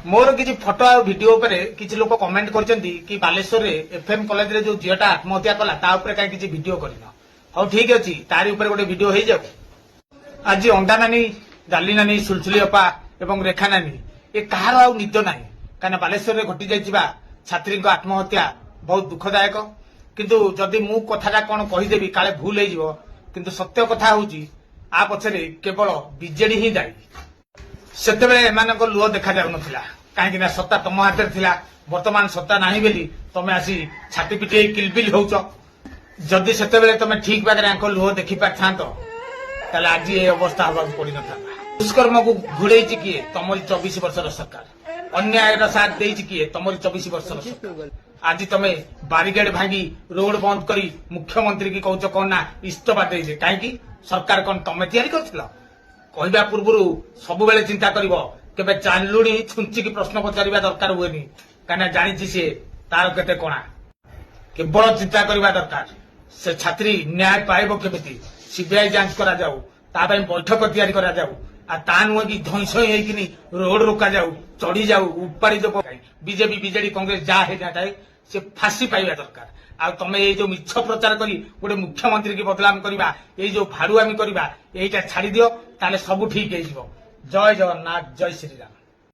मोर किसी फोटो आ वीडियो उपरे किसी लोक कमेंट करचंती कि बालेश्वर रे एफएम कॉलेज रे जो झियोटा आत्महत्या कला ता उपरे काई किसी वीडियो करिन हो ठीक अछि तारी उपरे गोटे वीडियो हे जाऊ आज अंडा नानी जाली नानी सुलसुली अपा एवं रेखा नानी ए कहार आ निद नाही काना बालेश्वर रे घटी जाइबा छात्री को आत्महत्या बहुत दुखदायक किंतु जदि मु कथाटा कोन कहि देबी काले भूल हे जिवो किंतु सत्य कथा होउची आ पछरे केवल बीजेडी ही दायी सेतेबेले एमानक लुह देखा जाउ नथिला काहेकि ना सत्ता तम हाथ में थिला वर्तमान सत्ता नाही बेली तमे आसी छाती पिटे किलबिल होउच जदि सेतेबेले तमे ठीक बागरे आंको लुह देखि पाथांतो ताले आज ए अवस्था हवा पड़ी न था दुष्कर्म को घुड़ेची किए तमरी 24 वर्षर सरकार अन्याय साथ देची किए तमरी 24 वर्षर सरकार आज तमे बारिकेड भांगी रोड बंद करी मुख्यमंत्री की कहउच कोन ना इस्तफा दे दे काहेकि सरकार कोन तमे तैयारी करथिला कहबा पूर्वरु सब बेले चिंता करिवो केबे चालुडी छुंची की प्रश्न पचारिबा दरकार हुएनी काना जानिछि से तार केते कोना केवल चिंता करिबा दरकार से छात्री न्याय पाइबो केमिति सीबीआई जांच करा जाऊ ता पई बैठक तैयारी करा जाऊ आ ता नुह की धैंसई हेकिनी रोड रोका जाऊ चढ़ी जाऊ उपाड़ी दो बीजेपी बीजेडी कांग्रेस जा हे जाए से फांसी पाइबा दरकार आ तमे ए जो मिछ प्रचार करी गोटे मुख्यमंत्री की बदनाम करबा ए जो भाड़ुआमी करबा एटा छाड़ी दियो ताले सब ठीक हे जिवो जय जगन्नाथ जय श्री राम।